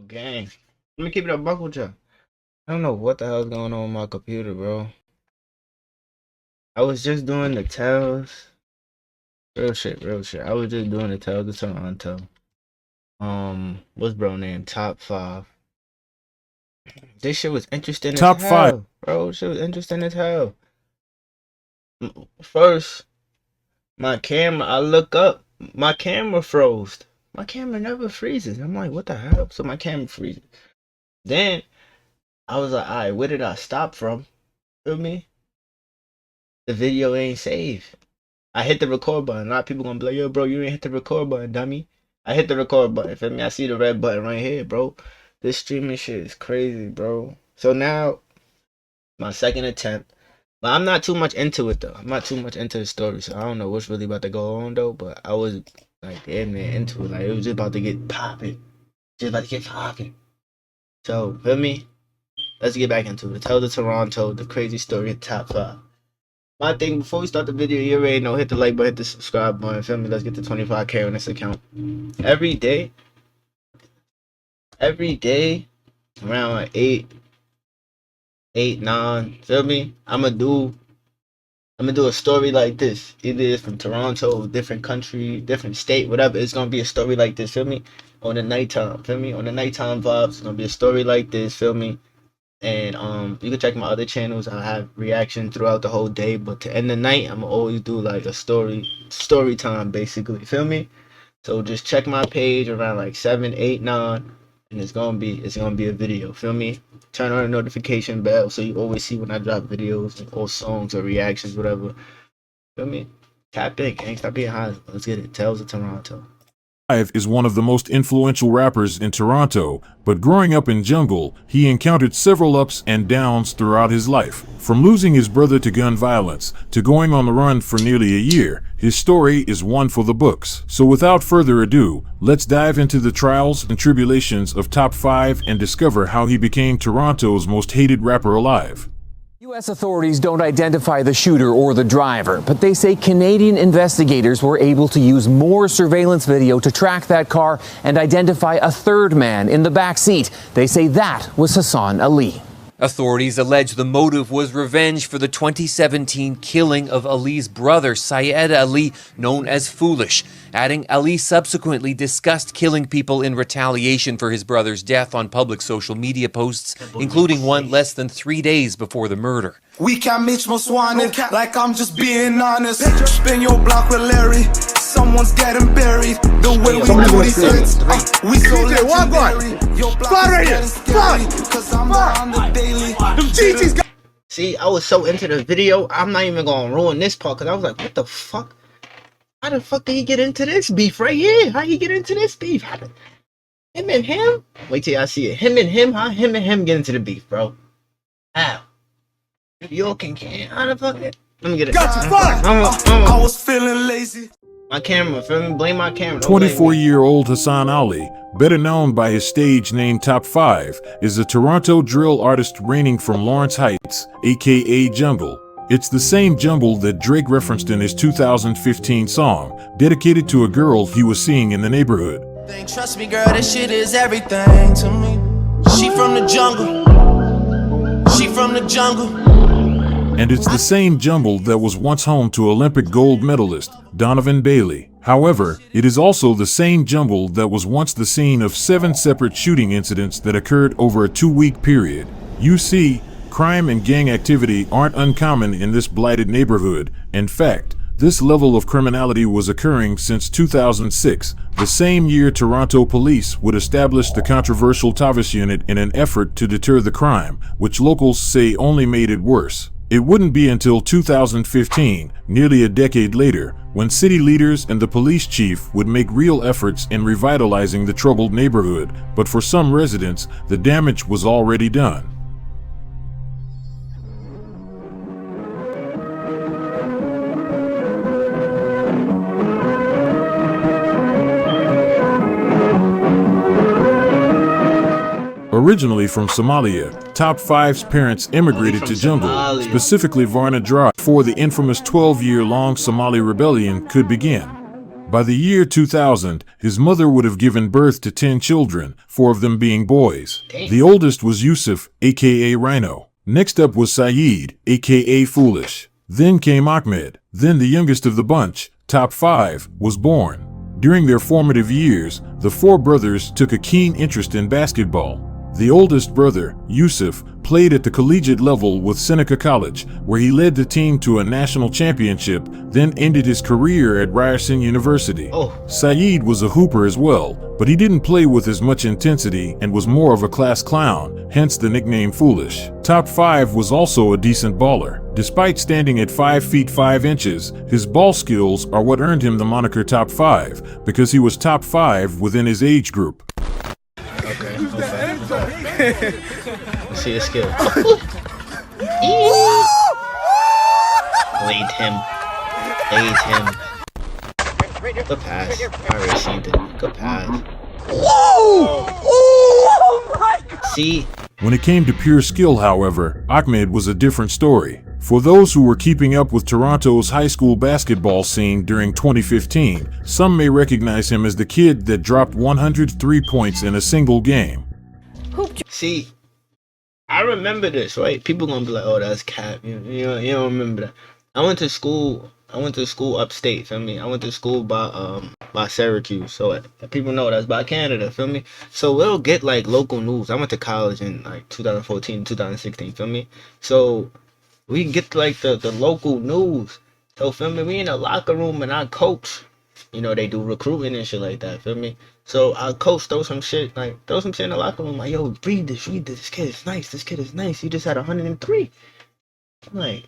Gang. Let me keep it a buckle check. I don't know what the hell's going on with my computer, bro. I was just doing the tells. Real shit, real shit. I was just doing the tells to Toronto. What's bro name? Top 5. This shit was interesting Top as 5. hell, bro. Shit was interesting as hell. First, my camera, I look up, my camera froze. My camera never freezes. I'm like, what the hell? So my camera freezes. Then I was like, alright, where did I stop from? Feel me? The video ain't saved. I hit the record button. A lot of people gonna be like, yo, bro, you ain't hit the record button, dummy. I hit the record button. Feel me? I see the red button right here, bro. This streaming shit is crazy, bro. So now, my second attempt. But I'm not too much into it, though. I'm not too much into the story, so I don't know what's really about to go on, though. But I was, like, damn near into it. Like, it was just about to get popping. Just about to get popping. So, feel me? Let's get back into it. Tell the Toronto, the crazy story of Top 5. My thing, before we start the video, you already know, hit the like button, hit the subscribe button, feel me? Let's get to 25K on this account. Every day, around like 8, 9, feel me? I'm gonna do a story like this. Either it's from Toronto, different country, different state, whatever. It's gonna be a story like this, feel me? On the nighttime, feel me? On the nighttime vibes, it's gonna be a story like this, feel me? And you can check my other channels. I have reactions throughout the whole day, but to end the night, I'm gonna always do like a story time, basically. Feel me? So just check my page around like 7, 8, 9, and it's gonna be a video. Feel me? Turn on the notification bell so you always see when I drop videos or songs or reactions, whatever. Feel me? Tap in, gang. Stop being high. Let's get it. Tales of Toronto. Is one of the most influential rappers in Toronto, but growing up in jungle, he encountered several ups and downs throughout his life. From losing his brother to gun violence, to going on the run for nearly a year, his story is one for the books. So without further ado, let's dive into the trials and tribulations of Top 5 and discover how he became Toronto's most hated rapper alive. U.S. authorities don't identify the shooter or the driver, but they say Canadian investigators were able to use more surveillance video to track that car and identify a third man in the back seat. They say that was Hassan Ali. Authorities allege the motive was revenge for the 2017 killing of Ali's brother, Syed Ali, known as Foolish, adding Ali subsequently discussed killing people in retaliation for his brother's death on public social media posts, including one less than 3 days before the murder. We can't match most wanted, like I'm just being honest. Spin your block with Larry, someone's getting buried. The way we do these hits, we so legendary. Your block is getting scary, cause I'm on the daily. See, I was so into the video, I'm not even gonna ruin this part, cause I was like, what the fuck? How the fuck did he get into this beef right here? How he get into this beef? Him and him? Wait till y'all see it. Him and him, huh? Him and him get into the beef, bro. How? New York and can how the fuck it? Let me get it. Got you fucked. I was feeling lazy. My camera, feel me? Blame my camera. 24-year-old Hassan Ali, better known by his stage name Top 5, is a Toronto drill artist reigning from Lawrence Heights, aka Jungle. It's the same jungle that Drake referenced in his 2015 song, dedicated to a girl he was seeing in the neighborhood. Trust me, girl, this shit is everything to me. She from the jungle. She from the jungle. And it's the same jungle that was once home to Olympic gold medalist Donovan Bailey. However, it is also the same jungle that was once the scene of 7 separate shooting incidents that occurred over a 2-week period. You see, crime and gang activity aren't uncommon in this blighted neighborhood. In fact, this level of criminality was occurring since 2006, the same year Toronto police would establish the controversial Tavis unit in an effort to deter the crime, which locals say only made it worse. It wouldn't be until 2015, nearly a decade later, when city leaders and the police chief would make real efforts in revitalizing the troubled neighborhood, but for some residents, the damage was already done. Originally from Somalia, Top 5's parents immigrated to Jungle, specifically Varna Dra, before the infamous 12-year-long Somali rebellion could begin. By the year 2000, his mother would have given birth to 10 children, 4 of them being boys. Damn. The oldest was Yusuf, aka Rhino. Next up was Saeed, aka Foolish. Then came Ahmed. Then the youngest of the bunch, Top 5, was born. During their formative years, the 4 brothers took a keen interest in basketball. The oldest brother, Yusuf, played at the collegiate level with Seneca College, where he led the team to a national championship, then ended his career at Ryerson University. Saeed was a hooper as well, but he didn't play with as much intensity and was more of a class clown, hence the nickname Foolish. Top 5 was also a decent baller. Despite standing at 5 feet 5 inches, his ball skills are what earned him the moniker Top 5, because he was top 5 within his age group. Okay. Let's see his skill. Laid him. Good pass. I received it. Good pass. Whoa! Oh my God! See? When it came to pure skill, however, Ahmed was a different story. For those who were keeping up with Toronto's high school basketball scene during 2015, some may recognize him as the kid that dropped 103 points in a single game. See, I remember this, right? People gonna be like, "Oh, that's cap." You don't remember that. I went to school upstate. Feel me? I went to school by Syracuse, so people know that's by Canada. Feel me? So we'll get like local news. I went to college in like 2014, 2016. Feel me? So we get like the local news. So feel me? We in the locker room and our coach, they do recruiting and shit like that. Feel me? So our coach throw some shit in the locker room. Like, yo, read this. This kid is nice. He just had 103. I'm like,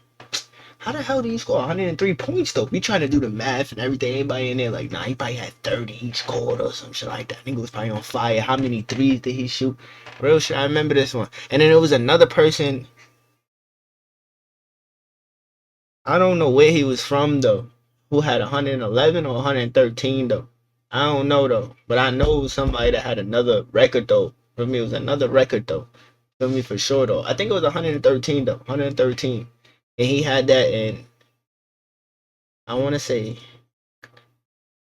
how the hell do you score 103 points though? We trying to do the math and everything. Everybody in there like, nah, he probably had 30 he scored or some shit like that. Nigga was probably on fire. How many threes did he shoot? Real shit. I remember this one. And then there was another person. I don't know where he was from though, who had 111 or 113 though. I don't know though, but I know it was somebody that had another record though. For me, it was another record though. For me, for sure though. I think it was 113 though, 113, and he had that in, I want to say,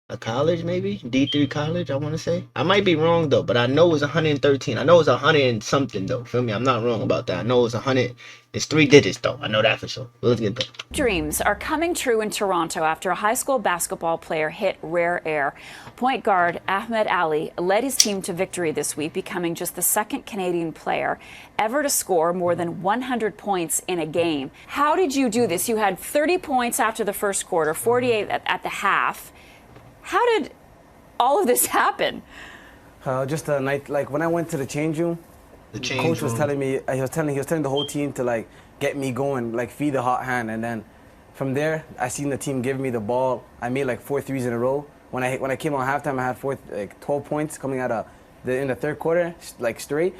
a college maybe, D3 college. I want to say. I might be wrong though, but I know it was 113. I know it was 100 and something though. Feel me? I'm not wrong about that. I know it was 100. It's 3 digits though. I know that for sure. Let's get that. Dreams are coming true in Toronto after a high school basketball player hit rare air. Point guard Ahmed Ali led his team to victory this week, becoming just the second Canadian player ever to score more than 100 points in a game. How did you do this? You had 30 points after the first quarter, 48 at the half. How did all of this happen? Just a night, like when I went to the change room, the coach was telling me, he was telling the whole team to like get me going, like feed the hot hand, and then from there I seen the team give me the ball. I made like 4 threes in a row. When I came on halftime, I had 12 points coming out of in the third quarter, like straight.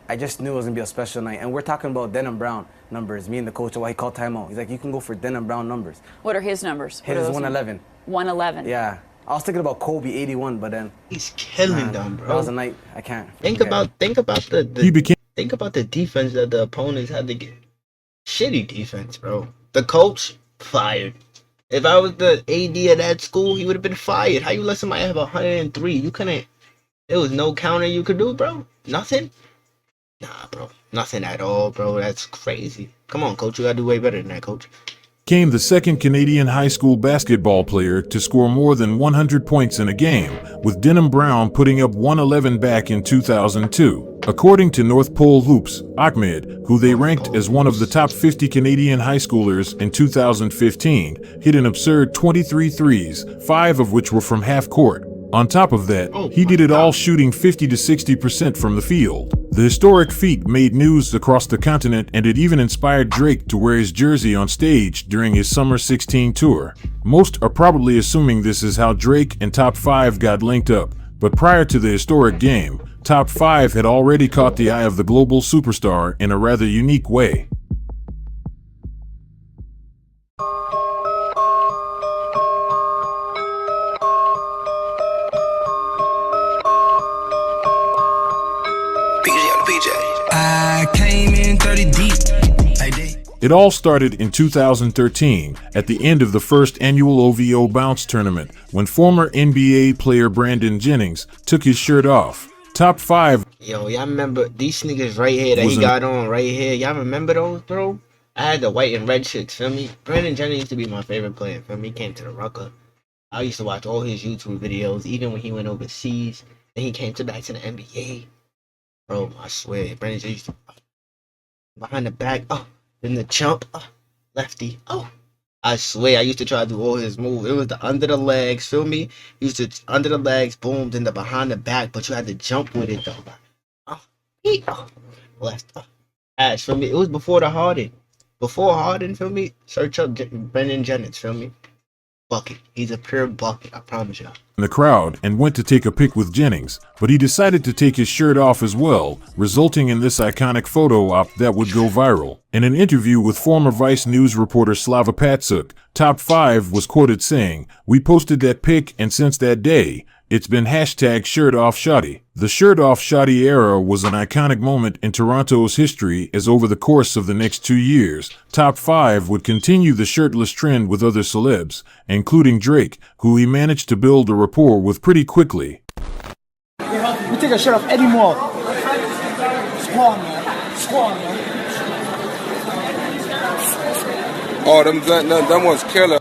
I just knew it was gonna be a special night, and we're talking about Denham Brown numbers. Me and the coach, why he called timeout. He's like, you can go for Denham Brown numbers. What are his numbers? His is 111. 111. Yeah. I was thinking about Kobe 81, but then he's killing them, bro. That was a night I can't. Think about the defense that the opponents had to get. Shitty defense, bro. The coach fired. If I was the AD of that school, he would have been fired. How you let somebody have 103? You couldn't. There was no counter you could do, bro. Nothing. Nah, bro. Nothing at all, bro. That's crazy. Come on, coach. You gotta do way better than that, coach. Became the second Canadian high school basketball player to score more than 100 points in a game, with Denham Brown putting up 111 back in 2002. According to North Pole Hoops, Ahmed, who they ranked as one of the top 50 Canadian high schoolers in 2015, hit an absurd 23 threes, 5 of which were from half court. On top of that, he did it all shooting 50 to 60% from the field. The historic feat made news across the continent, and it even inspired Drake to wear his jersey on stage during his Summer 16 tour. Most are probably assuming this is how Drake and Top 5 got linked up, but prior to the historic game, Top 5 had already caught the eye of the global superstar in a rather unique way. It all started in 2013 at the end of the first annual OVO Bounce tournament when former NBA player Brandon Jennings took his shirt off. Top 5. Yo, y'all remember these sneakers right here that he got on right here? Y'all remember those, bro? I had the white and red shits, feel me? Brandon Jennings used to be my favorite player, feel me? He came to the Rucker. I used to watch all his YouTube videos, even when he went overseas. Then he came back to the NBA. Bro, I swear, Brandon Jennings used to behind the back, then the jump, lefty, I swear, I used to try to do all his moves. It was the under the legs, feel me? You used to under the legs, boom, then the behind the back, but you had to jump with it though. Left, Ash, feel me? It was before the Harden. Before Harden, feel me? Search up Brandon Jennings, feel me? Bucket. He's a pure bucket, I promise y'all. In the crowd and went to take a pic with Jennings, but he decided to take his shirt off as well, resulting in this iconic photo op that would go viral. In an interview with former Vice News reporter Slava Patsuk, Top 5 was quoted saying, "We posted that pic and since that day, it's been hashtag shirt off shoddy." The shirt off shoddy era was an iconic moment in Toronto's history as over the course of the next 2 years, Top 5 would continue the shirtless trend with other celebs, including Drake, who he managed to build a rapport with pretty quickly. We take a shirt off Eddie Moore. Squad, man. Squad, man. Oh, them ones killer.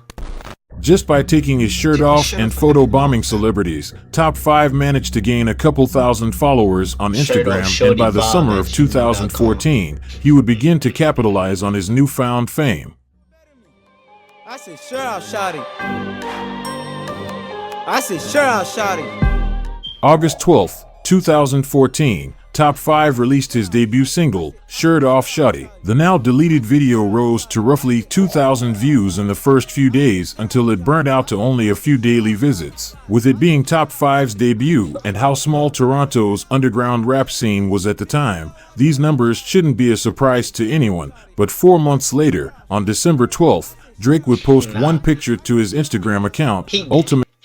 Just by taking his shirt off and photo-bombing celebrities, Top 5 managed to gain a couple thousand followers on Instagram, and by the summer of 2014, he would begin to capitalize on his newfound fame. I said, sure, I'll shot him. I said, sure, I'll shot him. August 12, 2014, Top 5 released his debut single, Shirt Off Shoddy. The now deleted video rose to roughly 2,000 views in the first few days until it burned out to only a few daily visits. With it being Top 5's debut and how small Toronto's underground rap scene was at the time, these numbers shouldn't be a surprise to anyone. But 4 months later, on December 12th, Drake would post one picture to his Instagram account,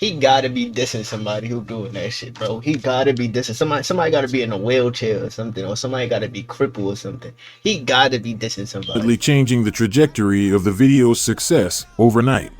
He gotta be dissing somebody who doing that shit, bro. He gotta be dissing somebody gotta be in a wheelchair or something, or somebody gotta be crippled or something. He gotta be dissing somebody. Changing the trajectory of the video's success overnight.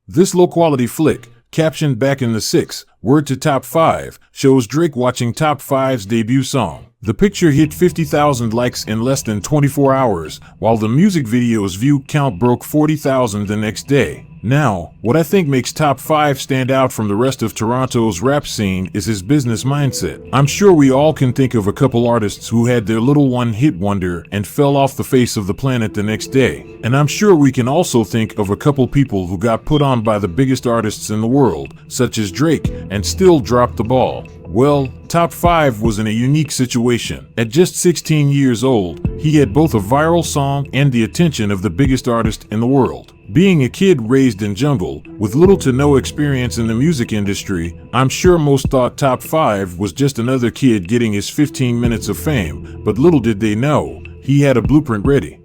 This low-quality flick, captioned back in the 6th, word to Top 5, shows Drake watching Top 5's debut song. The picture hit 50,000 likes in less than 24 hours, while the music video's view count broke 40,000 the next day. Now, what I think makes Top 5 stand out from the rest of Toronto's rap scene is his business mindset. I'm sure we all can think of a couple artists who had their little one-hit wonder and fell off the face of the planet the next day. And I'm sure we can also think of a couple people who got put on by the biggest artists in the world, such as Drake, and still dropped the ball. Well, Top 5 was in a unique situation. At just 16 years old, he had both a viral song and the attention of the biggest artist in the world. Being a kid raised in jungle, with little to no experience in the music industry, I'm sure most thought Top 5 was just another kid getting his 15 minutes of fame, but little did they know, he had a blueprint ready.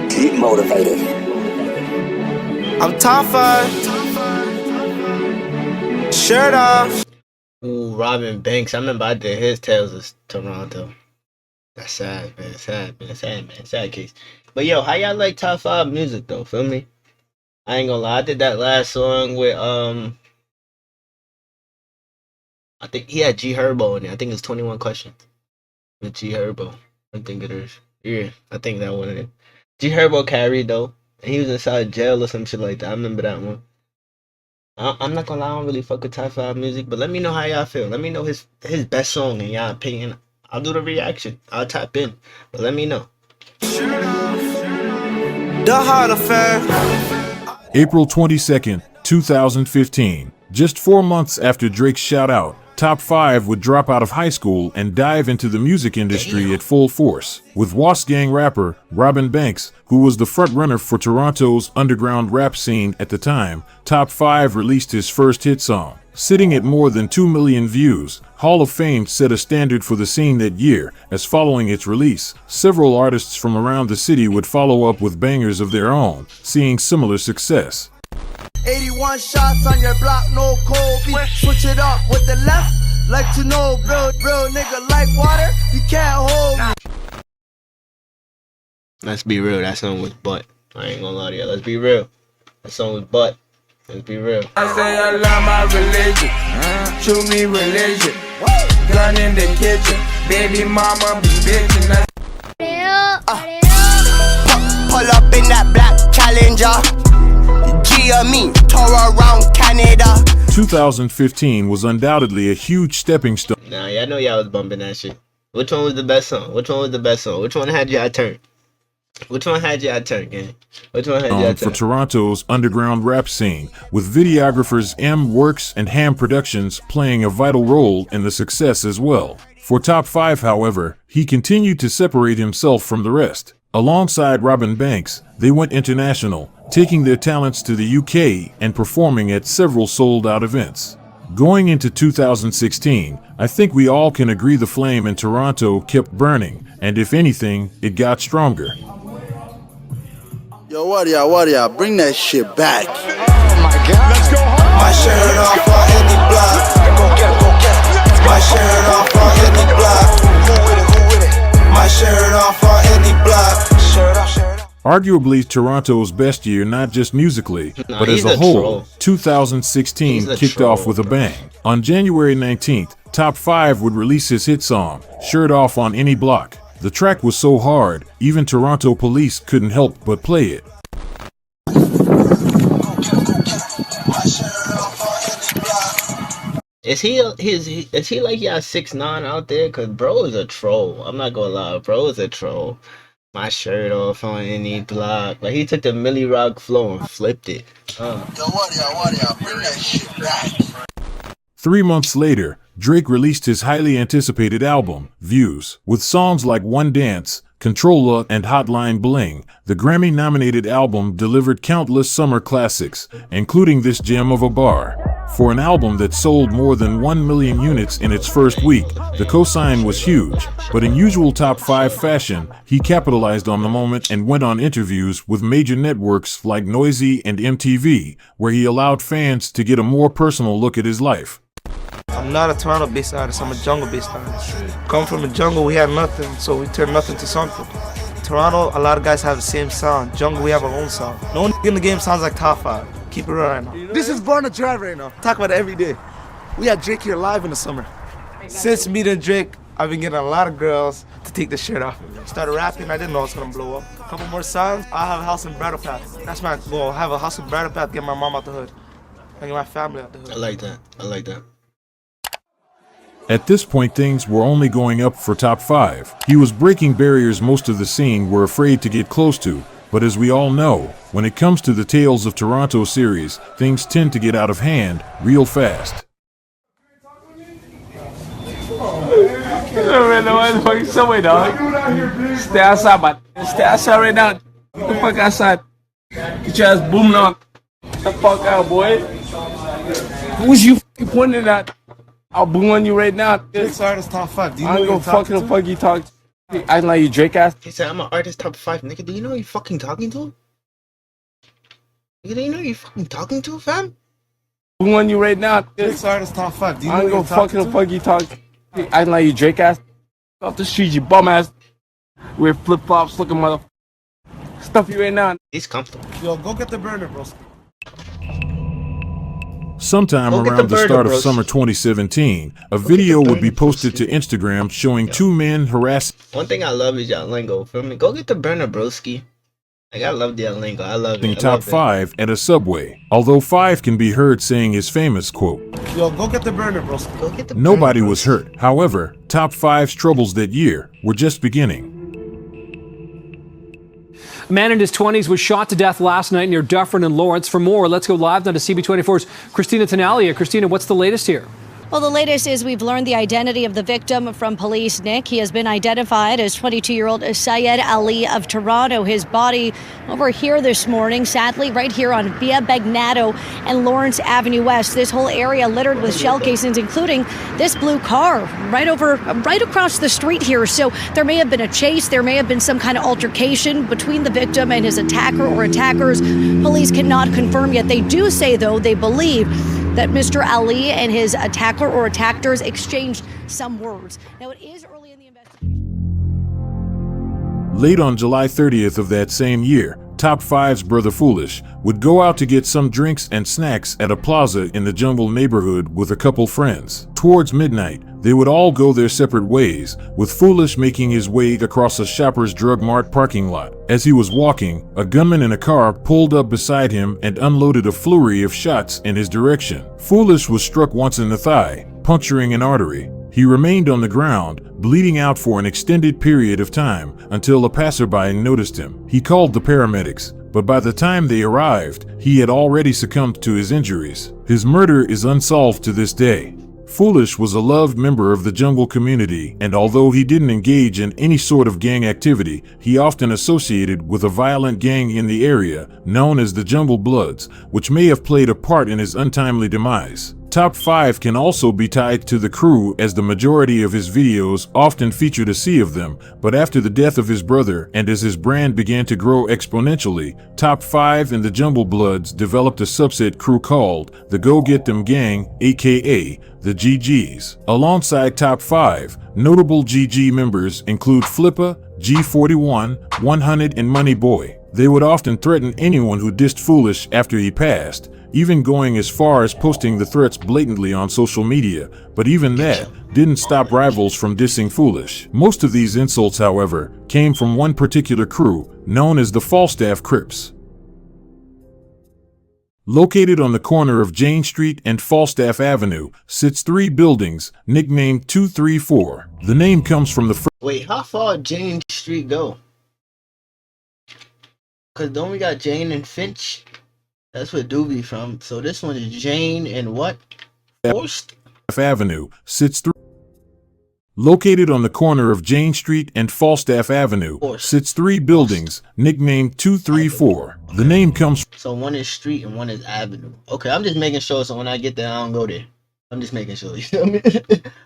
Keep motivated. I'm top 5. Shirt off. Ooh, Robin Banks. I remember I did his Tales of Toronto. That's sad, man. Sad, man. Sad, man. Sad case. But yo, how y'all like Top 5 music though? Feel me? I ain't gonna lie. I did that last song with I think he had G Herbo in it. I think it's 21 Questions with G Herbo. I think it is. Yeah, I think that one is. G Herbo carried though. And he was inside jail or some shit like that. I remember that one. I'm not gonna lie, I don't really fuck with Top 5 music, but let me know how y'all feel. Let me know his best song in y'all opinion. I'll do the reaction. I'll tap in. But let me know. The Heart Affair. April 22nd, 2015. Just 4 months after Drake's shout-out, Top 5 would drop out of high school and dive into the music industry at full force. With Wasp Gang rapper Robin Banks, who was the frontrunner for Toronto's underground rap scene at the time, Top 5 released his first hit song. Sitting at more than 2 million views, Hall of Fame set a standard for the scene that year, as following its release, several artists from around the city would follow up with bangers of their own, seeing similar success. 81 shots on your block, no Kobe. Switch it up with the left, like to know, real nigga like water, you can't hold me. Let's be real, that song was butt. I ain't gonna lie to you. Let's be real. That song was butt. Let's be real. I say I love my religion. True me religion. Gun in the kitchen. Baby mama be bitchin'. Pull up in that black Challenger. G of me, tour around Canada. 2015 was undoubtedly a huge stepping stone. Nah, y'all know y'all was bumping that shit. Which one was the best song? Which one was the best song? Which one had y'all turn? Which one had y'all turn, gang? Which one had y'all turn? For Toronto's underground rap scene, with videographers M Works and Ham Productions playing a vital role in the success as well. For Top 5, however, he continued to separate himself from the rest. Alongside Robin Banks, they went international, taking their talents to the UK and performing at several sold-out events. Going into 2016, I think we all can agree the flame in Toronto kept burning, and if anything, it got stronger. Yo, what, bring that shit back. Oh my God. Let's go home. My shirt off for any block. Go get it. My shirt off for any block. Who with it? My shirt off for any block. Shirt off. Arguably Toronto's best year, not just musically, but as a whole, 2016 kicked off with a bang. On January 19th, Top 5 would release his hit song, Shirt Off on Any Block. The track was so hard, even Toronto police couldn't help but play it. Is he like y'all 6ix9ine out there? Cause bro is a troll. I'm not gonna lie, bro is a troll. My shirt off on any block. Like he took the Millie Rock flow and flipped it. Yo, what, bring that shit back. 3 months later, Drake released his highly anticipated album, Views. With songs like One Dance, Controlla, and Hotline Bling, the Grammy-nominated album delivered countless summer classics, including this gem of a bar. For an album that sold more than 1 million units in its first week, the cosign was huge, but in usual Top 5 fashion, he capitalized on the moment and went on interviews with major networks like Noisy and MTV, where he allowed fans to get a more personal look at his life. I'm not a Toronto-based artist, I'm a jungle-based artist. Come from a jungle, we had nothing, so we turned nothing to something. Toronto, a lot of guys have the same sound. Jungle, we have our own sound. No one in the game sounds like Top 5. Keep it real right now. This is Born to Drive right now. Talk about it every day. We had Drake here live in the summer. Since meeting Drake, I've been getting a lot of girls to take the shirt off. Started rapping, I didn't know it was gonna blow up. A couple more songs, I'll have a house in Bridle Path. That's my goal, have a house in Bridle Path, get my mom out the hood. And get my family out the hood. I like that. I like that. At this point, things were only going up for Top 5. He was breaking barriers most of the scene were afraid to get close to, but as we all know, when it comes to the Tales of Toronto series, things tend to get out of hand real fast. Somewhere, dog. Stay outside, but stay outside right now. Get the fuck outside. Get your ass booming up. Get the fuck out, boy. Who's you fucking pointing at? I'll boom on you right now. This artist Top 5. Do you I know ain't who gonna fucking fuck you talk. I like you Drake ass. He said I'm an artist Top 5, nigga. Do you know who you fucking talking to? Nigga, do you know who you fucking talking to, fam? Boom on you right now. This artist Top 5. Do you know I ain't who gonna fucking fuck you talk. I like you Drake ass. Off the street, you bum ass. Wear flip flops, looking mother. Stuff you right now. He's comfortable. Yo, go get the burner, bro. Sometime around the start of summer 2017, a video would be posted to Instagram showing two men harassing. One thing I love is y'all lingo. Feel me? Go get the burner, broski. Like, I love the lingo. I love it. Top 5 at a Subway. Although 5 can be heard saying his famous quote, "Yo, go get the burner, bro." Go get the nobody was hurt. However, Top 5's troubles that year were just beginning. A man in his 20s was shot to death last night near Dufferin and Lawrence. For more, let's go live now to CB24's Christina Tenalia. Christina, what's the latest here? Well, the latest is we've learned the identity of the victim from police, Nick. He has been identified as 22-year-old Syed Ali of Toronto. His body over here this morning, sadly, right here on Via Bagnato and Lawrence Avenue West. This whole area littered with shell casings, including this blue car right across the street here. So there may have been a chase. There may have been some kind of altercation between the victim and his attacker or attackers. Police cannot confirm yet. They do say, though, they believe that Mr. Ali and his attacker or attackers exchanged some words. Now, it is early in the investigation. Late on July 30th of that same year, Top 5's brother Foolish would go out to get some drinks and snacks at a plaza in the Jungle neighborhood with a couple friends. Towards midnight, they would all go their separate ways, with Foolish making his way across a Shoppers Drug Mart parking lot. As he was walking, a gunman in a car pulled up beside him and unloaded a flurry of shots in his direction. Foolish was struck once in the thigh, puncturing an artery. He remained on the ground, bleeding out for an extended period of time until a passerby noticed him. He called the paramedics, but by the time they arrived, he had already succumbed to his injuries. His murder is unsolved to this day. Foolish was a loved member of the Jungle community, and although he didn't engage in any sort of gang activity, he often associated with a violent gang in the area known as the Jungle Bloods, which may have played a part in his untimely demise. Top 5 can also be tied to the crew, as the majority of his videos often featured a sea of them, but after the death of his brother and as his brand began to grow exponentially, Top 5 and the Jungle Bloods developed a subset crew called the Go Get Them Gang, aka the GGs. Alongside Top 5, notable GG members include Flippa, G41, 100 and Money Boy. They would often threaten anyone who dissed Foolish after he passed, even going as far as posting the threats blatantly on social media, but even that didn't stop rivals from dissing Foolish. Most of these insults, however, came from one particular crew, known as the Falstaff Crips. Located on the corner of Jane Street and Falstaff Avenue sits 3 buildings, nicknamed 234. The name comes from the first. Wait, how far Jane Street go? Cause don't we got Jane and Finch? That's where Doobie from. So this one is Jane and what? Forst? Avenue sits 3. Located on the corner of Jane Street and Falstaff Avenue sits 3 buildings, nicknamed 234. The name comes. So one is street and one is avenue. Okay, I'm just making sure so when I get there, I don't go there. I'm just making sure. You feel me?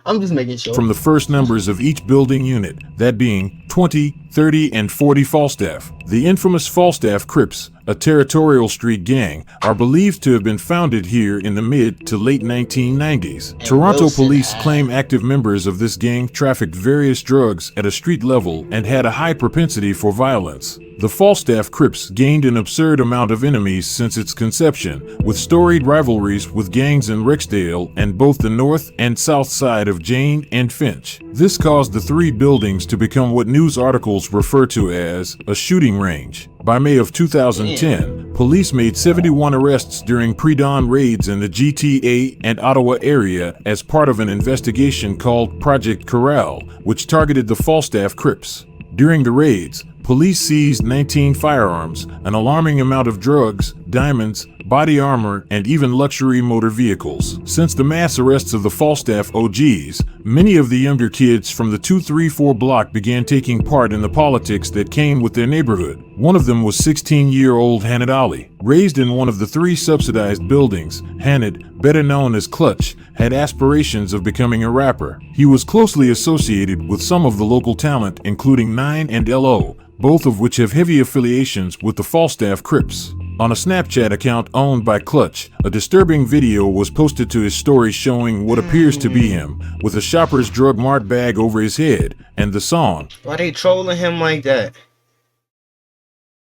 I'm just making sure. From the first numbers of each building unit, that being 20, 30, and 40 Falstaff. The infamous Falstaff Crips, a territorial street gang, are believed to have been founded here in the mid to late 1990s. Toronto police claim active members of this gang trafficked various drugs at a street level and had a high propensity for violence. The Falstaff Crips gained an absurd amount of enemies since its conception, with storied rivalries with gangs in Rexdale and both the north and south side of Jane and Finch. This caused the 3 buildings to become what news articles refer to as a shooting range. By May of 2010, police made 71 arrests during pre-dawn raids in the GTA and Ottawa area as part of an investigation called Project Corral, which targeted the Falstaff Crips. During the raids, police seized 19 firearms, an alarming amount of drugs, diamonds, body armor, and even luxury motor vehicles. Since the mass arrests of the Falstaff OGs, many of the younger kids from the 234 block began taking part in the politics that came with their neighborhood. One of them was 16-year-old Hanad Ali. Raised in one of the 3 subsidized buildings, Hanad, better known as Clutch, had aspirations of becoming a rapper. He was closely associated with some of the local talent, including 9 and LO, both of which have heavy affiliations with the Falstaff Crips. On a Snapchat account owned by Clutch, a disturbing video was posted to his story showing what appears to be him, with a Shoppers Drug Mart bag over his head, and the song. Why they trolling him like that?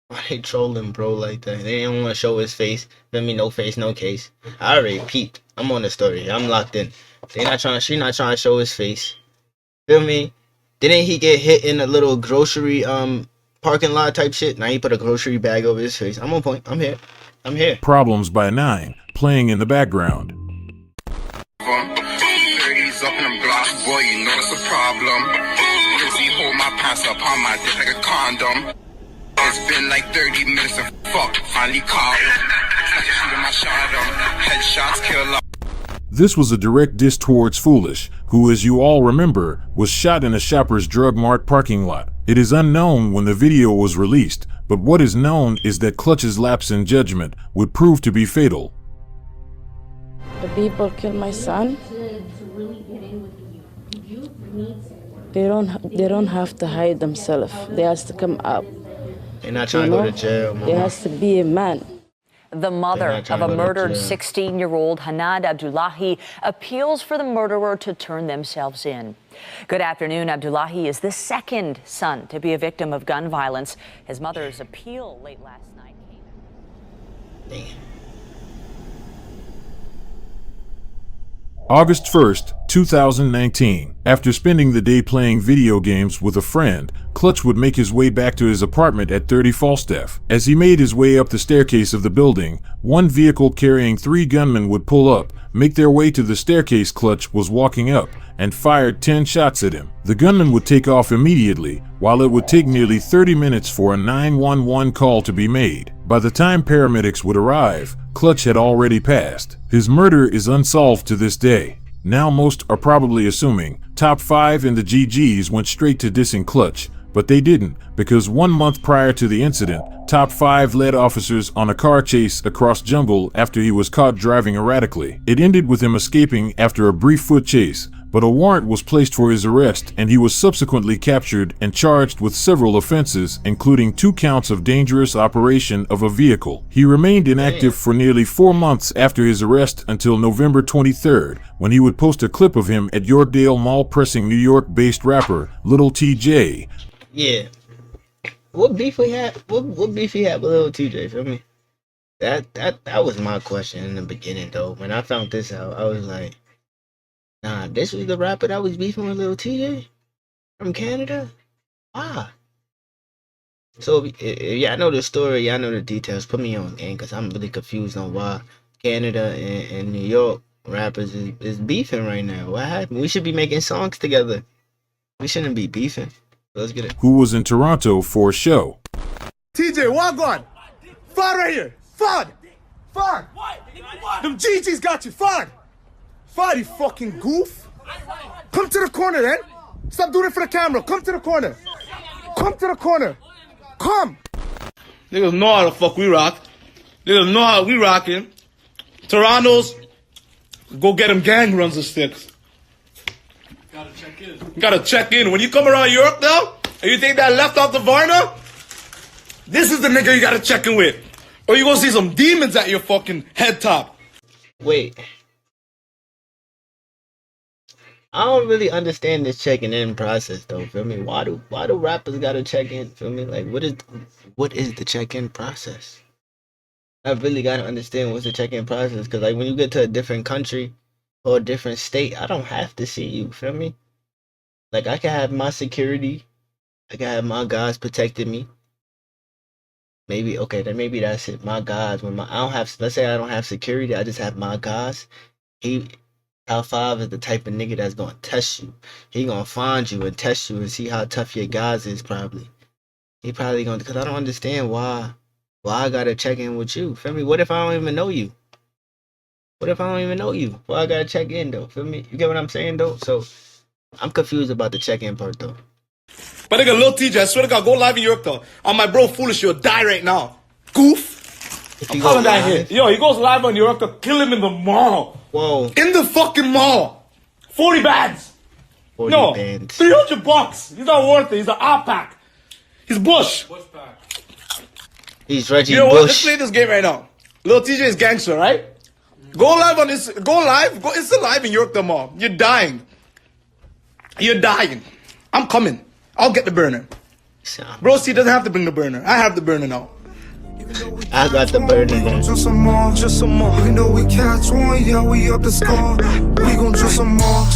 Why they trolling bro like that? They didn't want to show his face. Let me no face, no case. I already peeped. I'm on the story. I'm locked in. She not trying to show his face. Feel me? Didn't he get hit in a little grocery parking lot type shit? Now he put a grocery bag over his face. I'm on point. I'm here. I'm here. Problems by 9, playing in the background. 30s up in them blocks, boy, you know that's a problem. Busy hold my pants up on my dick like a condom. It's been like 30 minutes and fuck, finally caught him. Shooting my shot, headshots kill up. This was a direct diss towards Foolish, who, as you all remember, was shot in a Shoppers Drug Mart parking lot. It is unknown when the video was released, but what is known is that Clutch's lapse in judgment would prove to be fatal. The people killed my son. They don't have to hide themselves. They has to come up. They're not trying to go to jail, Mama. There has to be a man. The mother of a murdered 16-year-old Hanad Abdullahi appeals for the murderer to turn themselves in. Good afternoon. Abdullahi is the second son to be a victim of gun violence. His mother's appeal late last night came in. August 1st, 2019. After spending the day playing video games with a friend, Clutch would make his way back to his apartment at 30 Falstaff. As he made his way up the staircase of the building, one vehicle carrying 3 gunmen would pull up, make their way to the staircase Clutch was walking up, and fired 10 shots at him. The gunman would take off immediately, while it would take nearly 30 minutes for a 911 call to be made. By the time paramedics would arrive, Clutch had already passed. His murder is unsolved to this day. Now most are probably assuming Top 5 and the GGs went straight to dissing Clutch, but they didn't, because 1 month prior to the incident, Top 5 led officers on a car chase across jungle after he was caught driving erratically. It ended with him escaping after a brief foot chase, but a warrant was placed for his arrest and he was subsequently captured and charged with several offenses, including 2 counts of dangerous operation of a vehicle. He remained inactive for nearly 4 months after his arrest until November 23rd, when he would post a clip of him at Yorkdale Mall pressing New York-based rapper Lil TJ. Yeah. What beef he had? What beef he had with Lil TJ? Feel me? That was my question in the beginning, though. When I found this out, I was like, nah, this was the rapper that was beefing with Lil TJ from Canada? Why? So, yeah, I know the story, y'all know the details. Put me on, gang, because I'm really confused on why Canada and New York rappers is beefing right now. What happened? We should be making songs together. We shouldn't be beefing. Let's get it. Who was in Toronto for a show. TJ, walk on. Fod right here. Fod. Fod. Them GG's got you. Fod. Fod, you fucking goof. Come to the corner, then. Stop doing it for the camera. Come to the corner. Come to the corner. Come. Niggas know how the fuck we rock. Niggas know how we rockin'. Toronto's, go get them gang runs of sticks. Gotta check in. You gotta check in. When you come around York now, and you take that left off the Varna, this is the nigga you gotta check in with. Or you gonna see some demons at your fucking head top. Wait. I don't really understand this checking in process though, feel me? Why do rappers gotta check in, feel me? Like what is the check-in process? I really gotta understand what's the check-in process, because like when you get to a different country or a different state, I don't have to see you, feel me? Like I can have my security, I can have my guys protecting me. Maybe maybe that's it. My guys, let's say I don't have security, I just have my guys. Top 5 is the type of nigga that's gonna test you. He gonna find you and test you and see how tough your guys is probably. He probably gonna, because I don't understand why I gotta check in with you. Feel me? What if I don't even know you? What if I don't even know you? Why I gotta check in though? Feel me? You get what I'm saying though? So I'm confused about the check-in part though. But nigga, Lil TJ, I swear to God, go live in York though. On my bro Foolish, you'll die right now. Goof. I'm calling that hit. Yo, he goes live on York to kill him in the mall. Whoa. In the fucking mall. 40 bands. 40 no, bands. $300. He's not worth it. He's an op-pack. He's Bush. He's Reggie You know Bush. what? Let's play this game right now. Lil TJ is gangster, right? Go live on this. Go live. Go Insta live in York the mall. You're dying. You're dying. I'm coming. I'll get the burner. Bro, C doesn't have to bring the burner. I have the burner now. I got the burner now. Just some more. We know we catch one, yeah, we up the score. We gon' just some more.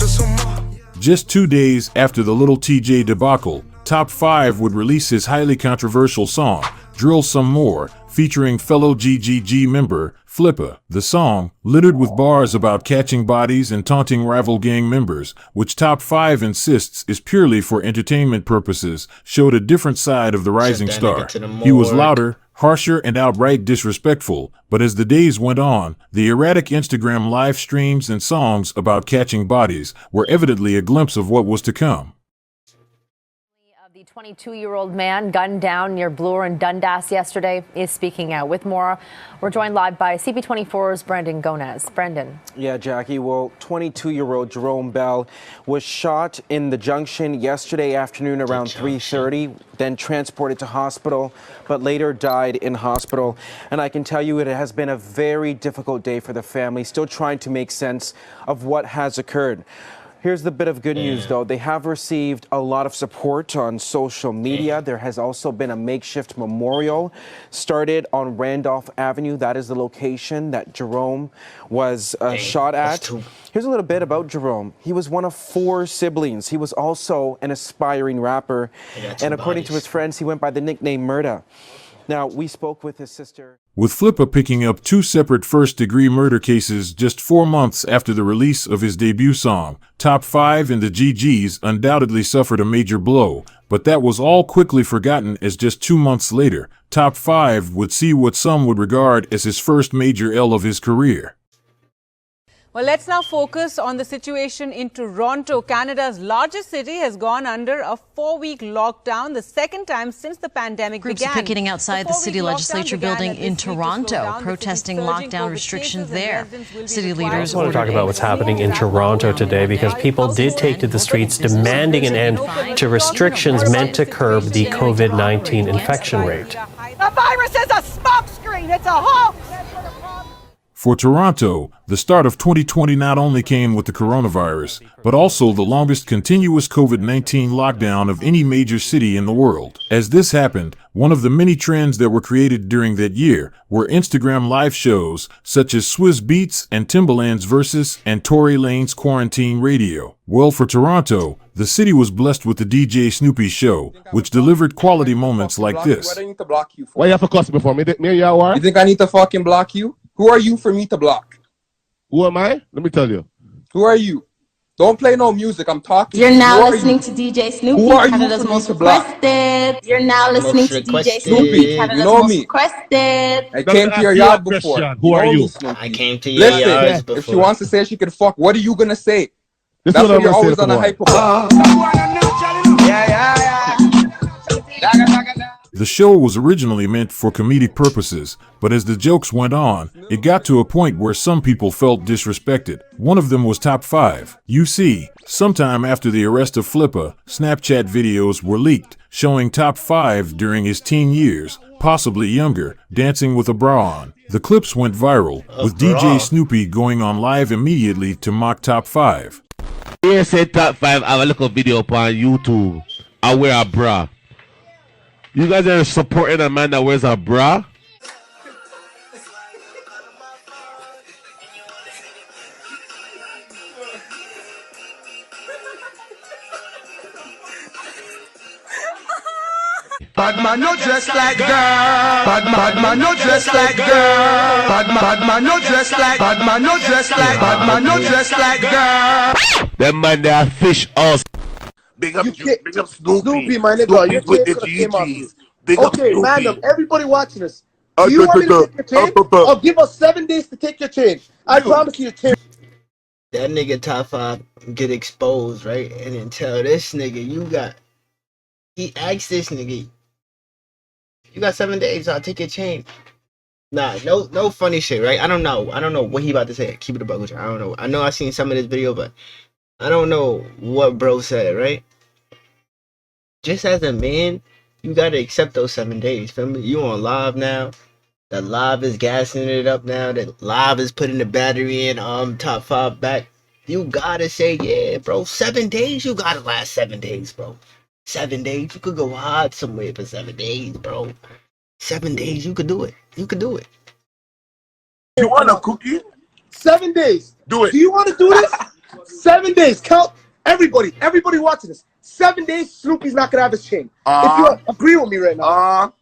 Just 2 days after the Lil TJ debacle, Top 5 would release his highly controversial song, Drill Some More, featuring fellow GGG member, Flippa. The song, littered with bars about catching bodies and taunting rival gang members, which Top 5 insists is purely for entertainment purposes, showed a different side of the rising star. He was louder, harsher and outright disrespectful, but as the days went on, the erratic Instagram live streams and songs about catching bodies were evidently a glimpse of what was to come. The 22-year-old man gunned down near Bloor and Dundas yesterday is speaking out. With more, we're joined live by CP24's Brendan Gonez. Brendan. Yeah, Jackie. Well, 22-year-old Jerome Bell was shot in the Junction yesterday afternoon around 3:30, then transported to hospital, but later died in hospital. And I can tell you it has been a very difficult day for the family, still trying to make sense of what has occurred. Here's the bit of good news, though. They have received a lot of support on social media. There has also been a makeshift memorial started on Randolph Avenue. That is the location that Jerome was shot at. Here's a little bit about Jerome. He was one of 4 siblings. He was also an aspiring rapper. And according to his friends, he went by the nickname Murda. Now, we spoke with his sister. With Flippa picking up 2 separate first-degree murder cases just 4 months after the release of his debut song, Top 5 and the GGs undoubtedly suffered a major blow, but that was all quickly forgotten as just 2 months later, Top 5 would see what some would regard as his first major L of his career. Well, let's now focus on the situation in Toronto. Canada's largest city has gone under a 4-week lockdown, the second time since the pandemic began. Groups are picketing outside the city legislature building in Toronto, protesting lockdown restrictions there. City leaders. I just want to talk about what's happening in Toronto today because people did take to the streets demanding an end to restrictions meant to curb the COVID-19 infection rate. The virus is a smokescreen. It's a hoax. For Toronto, the start of 2020 not only came with the coronavirus, but also the longest continuous COVID-19 lockdown of any major city in the world. As this happened, one of the many trends that were created during that year were Instagram live shows such as Swizz Beatz and Timbaland's Versus and Tory Lanez Quarantine Radio. Well, for Toronto, the city was blessed with the DJ Snoopy show, which delivered quality moments like this. Why you have to cuss me for? Me you are? You think I need to fucking block you? Who are you for me to block? Who am I? Let me tell you. Who are you? Don't play no music. I'm talking. You're now listening to DJ Snoopy, Who are Canada's you most requested. You're now listening to DJ Snoopy, Canada's most requested. I came to your yard before. Who are you? I came to your yard before. If she wants to say she can fuck, what are you gonna say? This That's is what what you're I'm always gonna on say. a hyper. The show was originally meant for comedic purposes, but as the jokes went on, it got to a point where some people felt disrespected. One of them was Top 5. You see, sometime after the arrest of Flippa, Snapchat videos were leaked showing Top 5 during his teen years, possibly younger, dancing with a bra on. The clips went viral, with DJ Snoopy going on live immediately to mock Top 5. Here said Top 5, I have a little video up on YouTube. I wear a bra. You guys are supporting a man that wears a bra? Bad man no dress like girl. Bad man no dress like girl. Bad man no dress like. Bad man no dress like. Bad man no dress like girl. Them man they are fish us. Big up Snoopy, my nigga. You with the GGs. Big up Okay, Snoopy. man, everybody watching this. Do you want me to take your chain? I'll give us 7 days to take your chain. I promise you, chain. That nigga Top 5 get exposed, right? And then tell this nigga, he asked this nigga, you got 7 days, I'll take your chain. Nah, no funny shit, right? I don't know what he about to say. Keep it a buck with you. I don't know. I know I seen some of this video, but I don't know what bro said, right? Just as a man, you gotta accept those 7 days. Feel me? You on live now. The live is gassing it up now. The live is putting the battery in Top 5 back. You gotta say, yeah, bro. 7 days, you gotta last 7 days, bro. 7 days, you could go hard somewhere for 7 days, bro. 7 days, you could do it. You could do it. You want a cookie? 7 days. Do it. Do you want to do this? 7 days. Count everybody watching this. 7 days, Snoopy's not gonna have his chain. If you agree with me right now.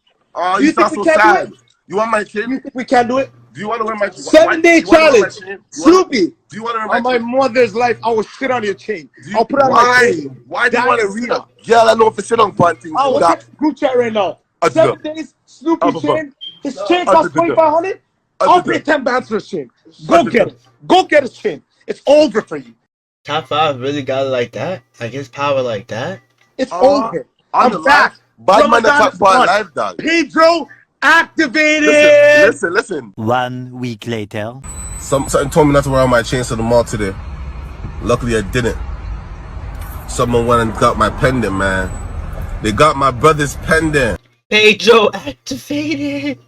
Do you think we can do it? You want my chain? You think we can do it? Do you want to wear my chain? 7 day challenge. Snoopy. Do you want to wear on my mother's life, I will shit on your chain. I'll put on my chain. Why do you want to read it? Girl, I know if it's shit on one thing. I will text group chat right now. 7 days, Snoopy chain. His chain costs 2,500. I'll pay 10 bands for his chain. Go get it. Go get his chain. It's over for you. Top 5 really got it like that? Like his power like that? It's over. I'm back. Bad man top 5 live, dog. Pedro activated. Listen. 1 week later. Something told me not to wear my chains to the mall today. Luckily I didn't. Someone went and got my pendant, man. They got my brother's pendant. Pedro activated.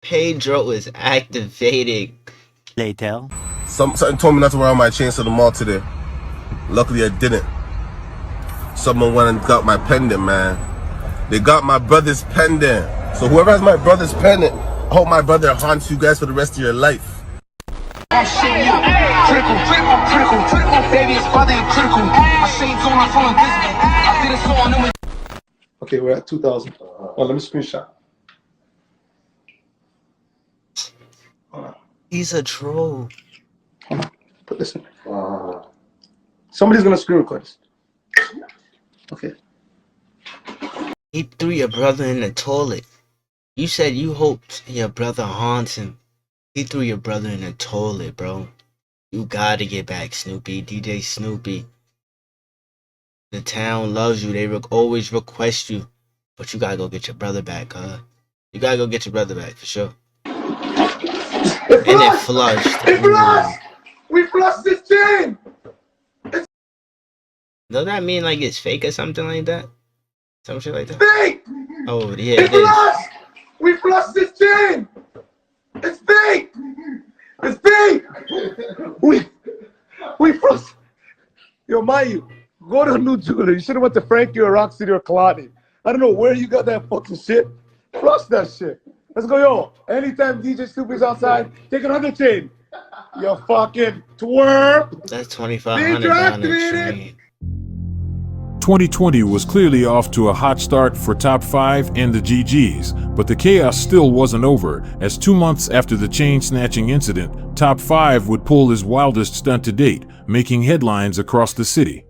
Pedro is activating. Later. Something told me not to wear my chains to the mall today. Luckily I didn't. Someone went and got my pendant, man. They got my brother's pendant. So whoever has my brother's pendant, I hope my brother haunts you guys for the rest of your life. Okay, we're at 2,000. Oh, let me screenshot. He's a troll. Hold on. Put this in. Somebody's gonna screen record this. Okay. He threw your brother in the toilet. You said you hoped your brother haunts him. He threw your brother in the toilet, bro. You gotta get back, Snoopy. DJ Snoopy. The town loves you. They always request you. But you gotta go get your brother back, huh? You gotta go get your brother back, for sure. And it flushed. It flushed! We flushed this chain! Does that mean like it's fake or something like that? Some shit like that? Fake! Oh, yeah, it is. Flushed! We flushed this chain! It's fake! It's fake! We flushed. Yo, Mayu, go to a new jeweler. You should have went to Frankie or Rock City or Kalani. I don't know where you got that fucking shit. Flush that shit. Let's go, yo. Anytime DJ Snoopy's outside, take another chain. You fucking twerp. That's $2,500 on the train. 2020 was clearly off to a hot start for Top 5 and the GGs, but the chaos still wasn't over, as 2 months after the chain-snatching incident, Top 5 would pull his wildest stunt to date, making headlines across the city.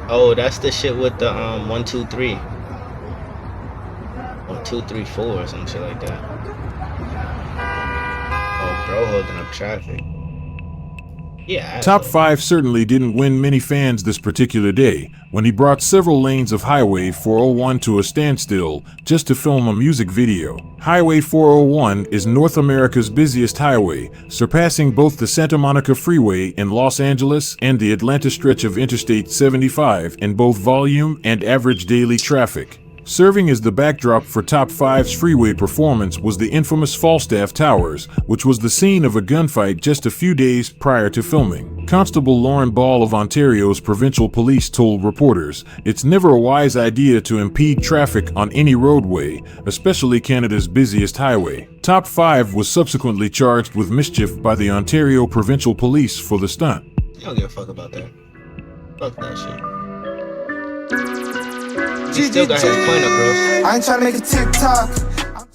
Oh, that's the shit with the 1, 2, 3. Or 2, 3, 4 or some shit like that. Oh, bro, holding up traffic. Yeah. Top 5 certainly didn't win many fans this particular day, when he brought several lanes of Highway 401 to a standstill just to film a music video. Highway 401 is North America's busiest highway, surpassing both the Santa Monica Freeway in Los Angeles and the Atlanta stretch of Interstate 75 in both volume and average daily traffic. Serving as the backdrop for Top 5's freeway performance was the infamous Falstaff Towers, which was the scene of a gunfight just a few days prior to filming. Constable Lauren Ball of Ontario's provincial police told reporters, "It's never a wise idea to impede traffic on any roadway, especially Canada's busiest highway." Top 5 was subsequently charged with mischief by the Ontario Provincial Police for the stunt. You don't give a fuck about that. Fuck that shit. He still got his point across. I ain't trying to make a TikTok.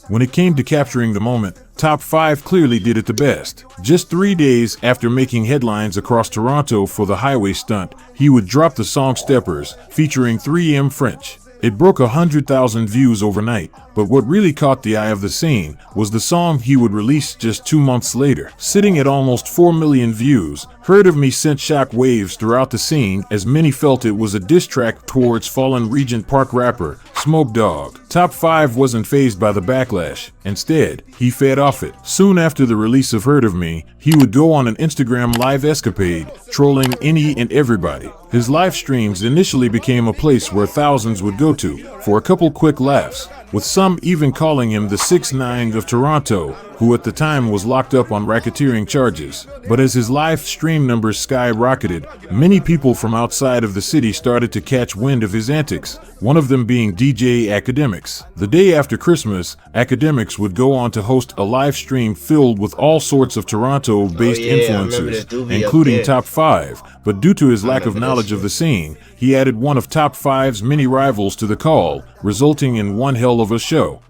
When it came to capturing the moment, Top 5 clearly did it the best. Just 3 days after making headlines across Toronto for the highway stunt, he would drop the song Steppers, featuring 3M French. It broke 100,000 views overnight, but what really caught the eye of the scene was the song he would release just 2 months later. Sitting at almost 4 million views, Heard of Me sent shock waves throughout the scene as many felt it was a diss track towards fallen Regent Park rapper Smoke Dogg. Top 5 wasn't fazed by the backlash. Instead, he fed off it. Soon after the release of Heard of Me, he would go on an Instagram live escapade, trolling any and everybody. His live streams initially became a place where thousands would go to for a couple quick laughs, with some even calling him the 6ix9ine of Toronto, who at the time was locked up on racketeering charges. But as his live stream numbers skyrocketed, many people from outside of the city started to catch wind of his antics, one of them being DJ Academics. The day after Christmas, Academics would go on to host a live stream filled with all sorts of Toronto-based influencers, including Top 5, but due to his lack of knowledge of the scene, he added one of Top 5's many rivals to the call, resulting in one hell of a show.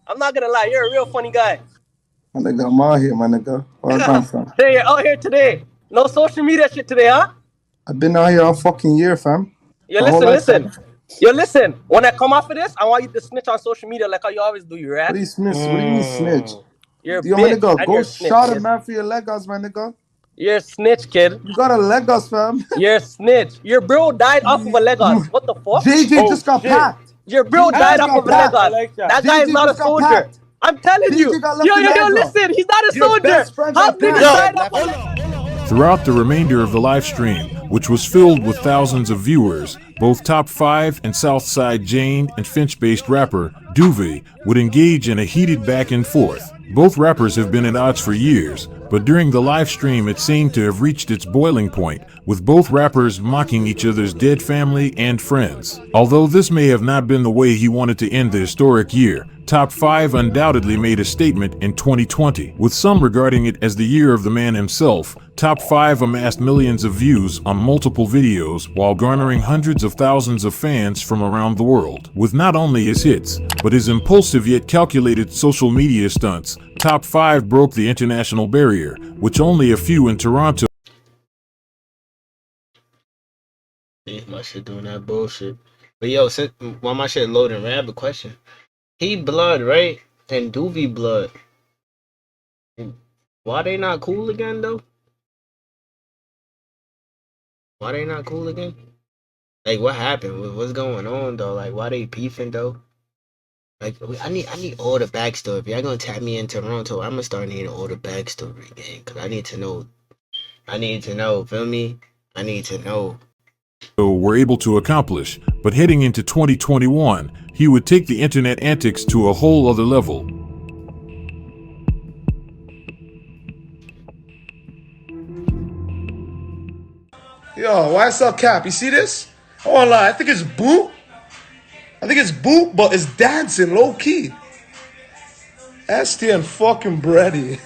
I'm not gonna lie, you're a real funny guy. My nigga, I'm out here, my nigga. Where I come from? Hey, you're out here today. No social media shit today, huh? I've been out here all fucking year, fam. Yo, My whole listen, life, listen. Yo, listen. When I come off of this, I want you to snitch on social media like how you always do, you What rat? do you snitch? What do you mean snitch? You're a Yo, my bitch, nigga, and go you're a snitch, shot a kid. man for your Legos, my nigga. You're a snitch, kid. You got a Legos, fam. You're a snitch. Your bro died off of a Legos. What the fuck? JJ just got packed. Your bro JJ died just off got of a packed. Legos. That guy is JJ not a just got soldier. packed. I'm telling you. JJ got left in Yo, aggro. listen. He's not a Your soldier. best friend How got niggas packed. died off of Legos? Throughout the remainder of the live stream, which was filled with thousands of viewers, both Top 5 and Southside Jane and Finch-based rapper Duvey would engage in a heated back and forth. Both rappers have been at odds for years, but during the live stream it seemed to have reached its boiling point, with both rappers mocking each other's dead family and friends. Although this may have not been the way he wanted to end the historic year, Top 5 undoubtedly made a statement in 2020, with some regarding it as the year of the man himself. Top 5 amassed millions of views on multiple videos while garnering hundreds of thousands of fans from around the world. With not only his hits, but his impulsive yet calculated social media stunts, Top 5 broke the international barrier, which only a few in Toronto. My shit doing that bullshit. But yo, since while my shit loading, I have a question. He blood, right? And Doovie blood. Why they not cool again though? Why they not cool again? Like what happened? What's going on though? Like why they beefing though? Like I need all the backstory. If y'all gonna tap me in Toronto, I'm gonna start needing all the backstory, gang. Cause I need to know. Feel me? I need to know. Were able to accomplish, but heading into 2021, he would take the internet antics to a whole other level. Yo, why sell cap? You see this? I won't lie. I think it's boot. But it's dancing low key. STN fucking bready.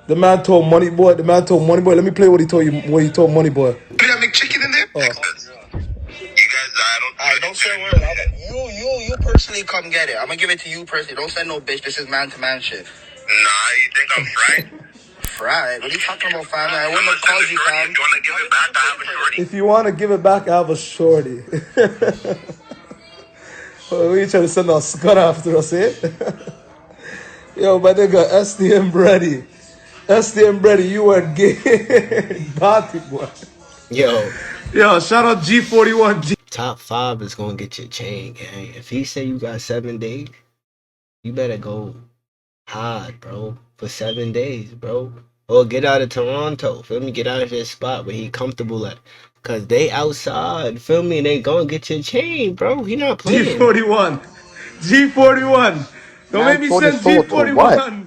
The man told Money Boy. Let me play what he told you. What he told Money Boy. You have McChicken in there? Oh. You guys, don't say a word. You personally come get it. I'm gonna give it to you personally. Don't send no bitch. This is man-to-man shit. Nah, you think I'm fried? Fried? What are you talking about, fam? I wouldn't have called you, fam. If you want to give it back, I have a shorty. If you want to give it back, I have a shorty. What are you trying to send our scud after us, eh? Yo, my nigga, STM Brady. You were gay. Naughty boy. Yo, shout out G41. Top 5 is gonna get your chain, gang. If he say you got 7 days, you better go hard, bro. For 7 days, bro. Or get out of Toronto. Feel me? Get out of his spot where he comfortable at. Cause they outside. Feel me? They gonna get your chain, bro. He not playing. G41. Don't make me send G41.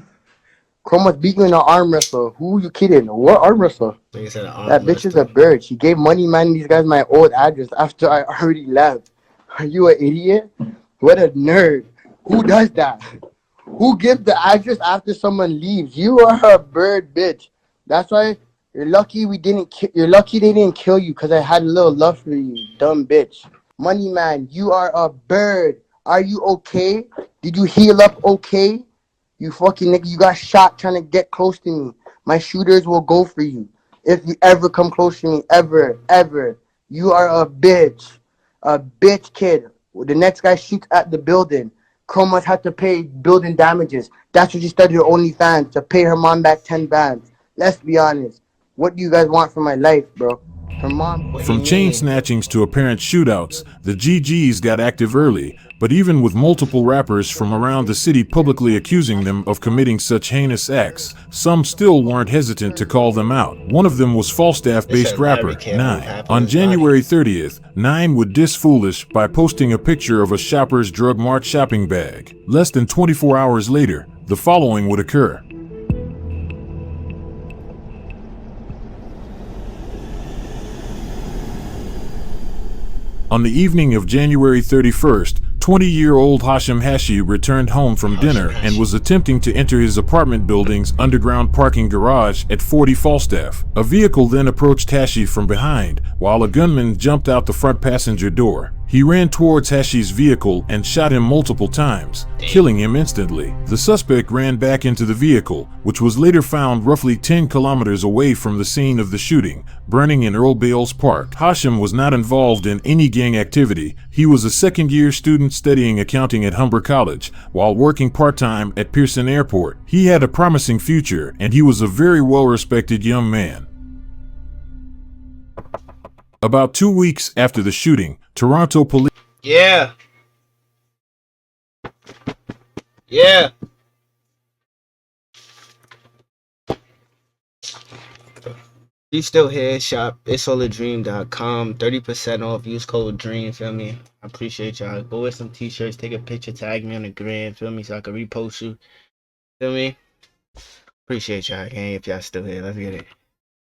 Chroma's beating in an arm wrestler. Who you kidding? What arm wrestler? That bitch is a bitch. She gave Money Man and these guys my old address after I already left. Are you an idiot? What a nerd. Who does that? Who gives the address after someone leaves? You are a bird, bitch. That's why you're lucky you're lucky they didn't kill you because I had a little love for you, dumb bitch. Money Man, you are a bird. Are you okay? Did you heal up okay? You fucking nigga, you got shot trying to get close to me. My shooters will go for you. If you ever come close to me, ever. You are a bitch. A bitch kid. The next guy shoots at the building. Chroma's had to pay building damages. That's what she started her OnlyFans, to pay her mom back 10 bands. Let's be honest. What do you guys want from my life, bro? Her mom. From chain snatchings to apparent shootouts, the GGs got active early, but even with multiple rappers from around the city publicly accusing them of committing such heinous acts, some still weren't hesitant to call them out. One of them was Falstaff-based rapper Nine. On January 30th, Nine would diss Foolish by posting a picture of a shopper's Drug Mart shopping bag. Less than 24 hours later, the following would occur. On the evening of January 31st, 20-year-old Hashim Hashi returned home from dinner and was attempting to enter his apartment building's underground parking garage at 40 Falstaff. A vehicle then approached Hashi from behind, while a gunman jumped out the front passenger door. He ran towards Hashi's vehicle and shot him multiple times, killing him instantly. The suspect ran back into the vehicle, which was later found roughly 10 kilometers away from the scene of the shooting, burning in Earl Bales Park. Hashim was not involved in any gang activity. He was a second-year student studying accounting at Humber College, while working part-time at Pearson Airport. He had a promising future, and he was a very well-respected young man. About 2 weeks after the shooting, Toronto police... Yeah. You still here, shop it'solidream.com, 30% off, use code DREAM, feel me? I appreciate y'all. Go with some t-shirts, take a picture, tag me on the gram, feel me, so I can repost you, feel me? Appreciate y'all, gang, if y'all still here. Let's get it.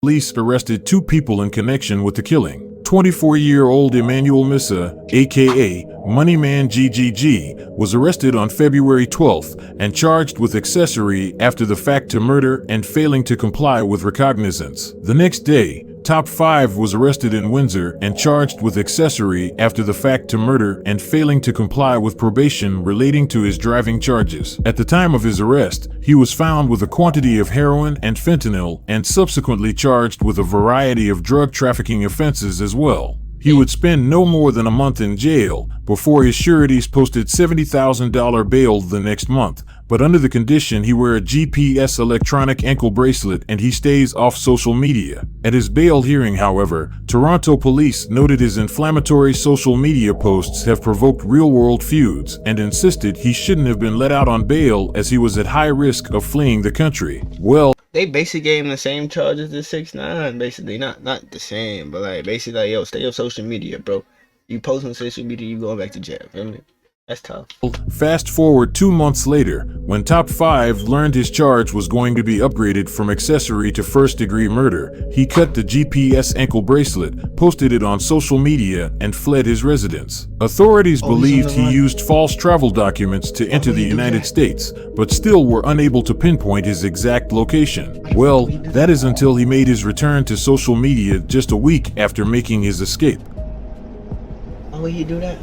Police arrested 2 people in connection with the killing. 24-year-old Emmanuel Missa, aka Moneyman GGG, was arrested on February 12th and charged with accessory after the fact to murder and failing to comply with recognizance. The next day, Top5 was arrested in Windsor and charged with accessory after the fact to murder and failing to comply with probation relating to his driving charges. At the time of his arrest, he was found with a quantity of heroin and fentanyl and subsequently charged with a variety of drug trafficking offenses as well. He would spend no more than a month in jail before his sureties posted $70,000 bail the next month, but under the condition he wear a GPS electronic ankle bracelet and he stays off social media. At his bail hearing, however, Toronto police noted his inflammatory social media posts have provoked real-world feuds and insisted he shouldn't have been let out on bail as he was at high risk of fleeing the country. Well, they basically gave him the same charges as 6ix9ine, basically. Not the same, but like basically like, yo, stay off social media, bro. You post on social media, you going back to jail, feel me? That's tough. Fast forward 2 months later, when Top5 learned his charge was going to be upgraded from accessory to first-degree murder, he cut the GPS ankle bracelet, posted it on social media, and fled his residence. Authorities believed he used false travel documents to enter the United States, but still were unable to pinpoint his exact location. Well, that is until he made his return to social media just a week after making his escape. Why would he do that?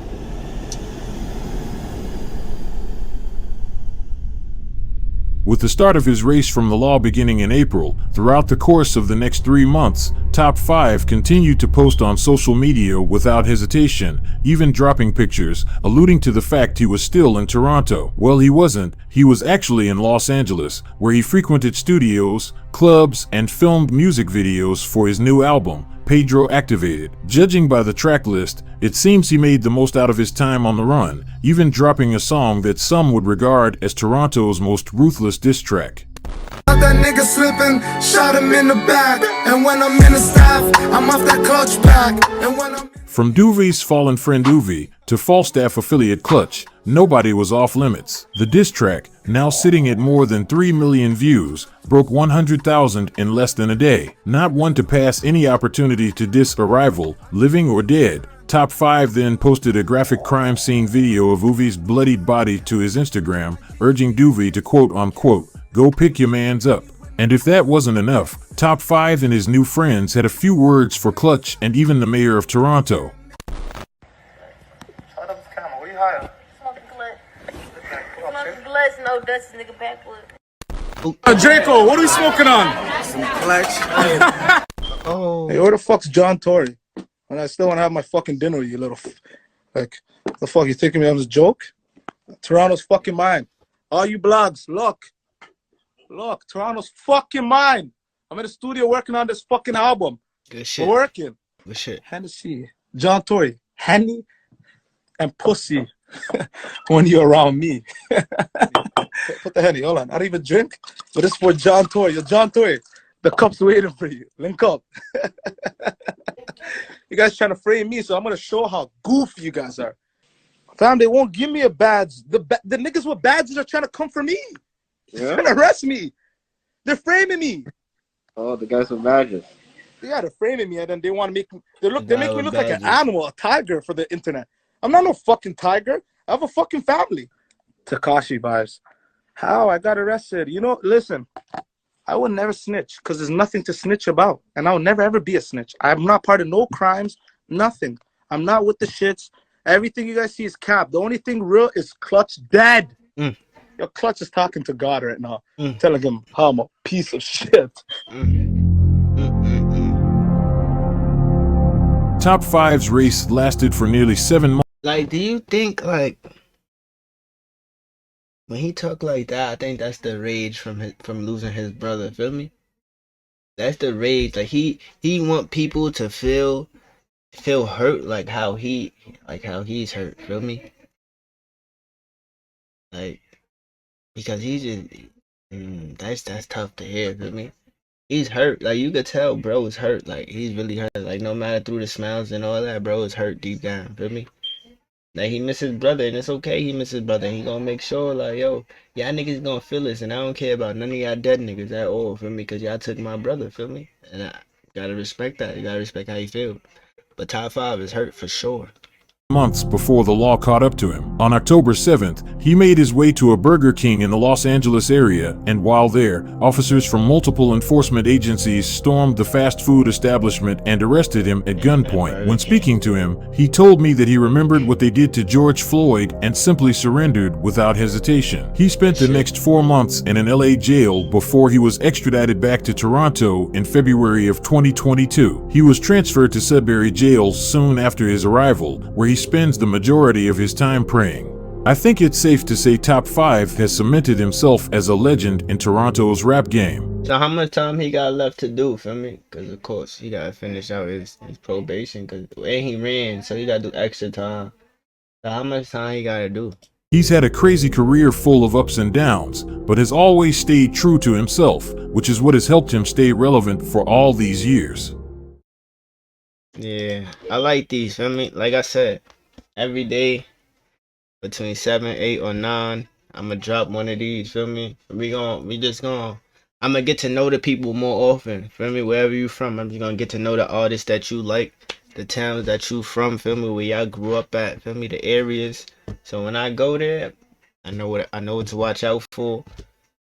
With the start of his race from the law beginning in April, throughout the course of the next 3 months, Top5 continued to post on social media without hesitation, even dropping pictures, alluding to the fact he was still in Toronto. Well, he wasn't. He was actually in Los Angeles, where he frequented studios, clubs, and filmed music videos for his new album, Pedro Activated. Judging by the track list, it seems he made the most out of his time on the run, even dropping a song that some would regard as Toronto's most ruthless diss track. That nigga slipping, shot him in the back. And when I'm in the staff, I'm off that clutch back. And when I'm From Duvy's fallen friend Duvy to Falstaff affiliate Clutch, nobody was off limits. The diss track, now sitting at more than 3 million views, broke 100,000 in less than a day. Not one to pass any opportunity to diss a rival, living or dead. Top5 then posted a graphic crime scene video of Uvi's bloodied body to his Instagram, urging Duvy to quote-unquote, "Go pick your mans up." And if that wasn't enough, Top5 and his new friends had a few words for Clutch and even the mayor of Toronto. Draco, what are we smoking on? Some Clutch. Oh. Hey, where the fuck's John Tory? And I still want to have my fucking dinner with you, little. Like, the fuck, you thinking me on this joke? Toronto's fucking mine. All you blogs, look, Toronto's fucking mine. I'm in the studio working on this fucking album. Good shit. We're working. Good shit. Hennessy, John Tory, Henny, and pussy when you're around me. Put the Henny, hold on. I don't even drink, but it's for John Tory. Yo, John Tory, the cup's waiting for you. Link up. You guys trying to frame me, so I'm going to show how goofy you guys are. Fam, they won't give me a badge. The niggas with badges are trying to come for me. They're trying to arrest me. They're framing me. Oh, the guys with badges. Yeah, they're framing me, and then they want to make me. They make me look like an animal, a tiger for the internet. I'm not no fucking tiger. I have a fucking family. Tekashi vibes. How I got arrested? You know, listen. I would never snitch because there's nothing to snitch about, and I'll never ever be a snitch. I'm not part of no crimes, nothing. I'm not with the shits. Everything you guys see is cap. The only thing real is Clutch dead. Your Clutch is talking to God right now, telling him how I'm a piece of shit. Top 5's race lasted for nearly 7 months. Like, do you think, like, when he talk like that, I think that's the rage from losing his brother, feel me? That's the rage. Like, he want people to feel hurt like how he's hurt, feel me? Like, because he just that's tough to hear, feel me? He's hurt. Like, you could tell bro is hurt. Like, he's really hurt. Like, no matter through the smiles and all that, bro is hurt deep down, feel me? Like, he miss his brother, and it's okay he miss his brother. He gonna make sure, like, yo, y'all niggas gonna feel this, and I don't care about none of y'all dead niggas at all, feel me? Because y'all took my brother, feel me? And I gotta respect that. You gotta respect how you feel. But Top 5 is hurt for sure. Months before the law caught up to him. On October 7th, he made his way to a Burger King in the Los Angeles area, and while there, officers from multiple enforcement agencies stormed the fast food establishment and arrested him at gunpoint. When speaking to him, he told me that he remembered what they did to George Floyd and simply surrendered without hesitation. He spent the next 4 months in an LA jail before he was extradited back to Toronto in February of 2022. He was transferred to Sudbury Jail soon after his arrival, where he spends the majority of his time praying. I think it's safe to say Top 5 has cemented himself as a legend in Toronto's rap game. So how much time he got left to do, feel me? Because, of course, he got to finish out his probation, and he ran, so he got to do extra time. So how much time he got to do? He's had a crazy career full of ups and downs, but has always stayed true to himself, which is what has helped him stay relevant for all these years. Yeah, I like these, feel me? Like I said, every day between 7, 8, or 9, I'ma drop one of these, feel me? I'ma get to know the people more often, feel me? Wherever you from, I'm just gonna get to know the artists that you like, the towns that you from, feel me? Where y'all grew up at, feel me? The areas. So when I go there, I know what to watch out for.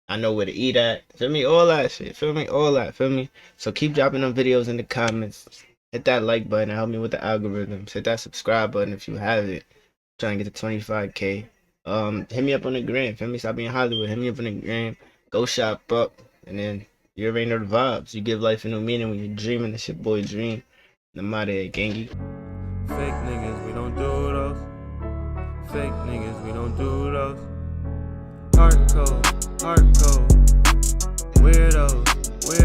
I know where to eat at, feel me? All that shit, feel me? All that, feel me? So keep dropping them videos in the comments. Hit that like button and help me with the algorithms. Hit that subscribe button if you have it. I'm trying to get to 25K. Hit me up on the gram. Feel me? Stop being Hollywood. Hit me up on the gram. Go shop up. And then you already know the vibes. You give life a new meaning when you're dreaming. It's your boy Dream. I'm out of here, gangy. Fake niggas, we don't do those. Fake niggas, we don't do those. Hardcore, weirdos, weird.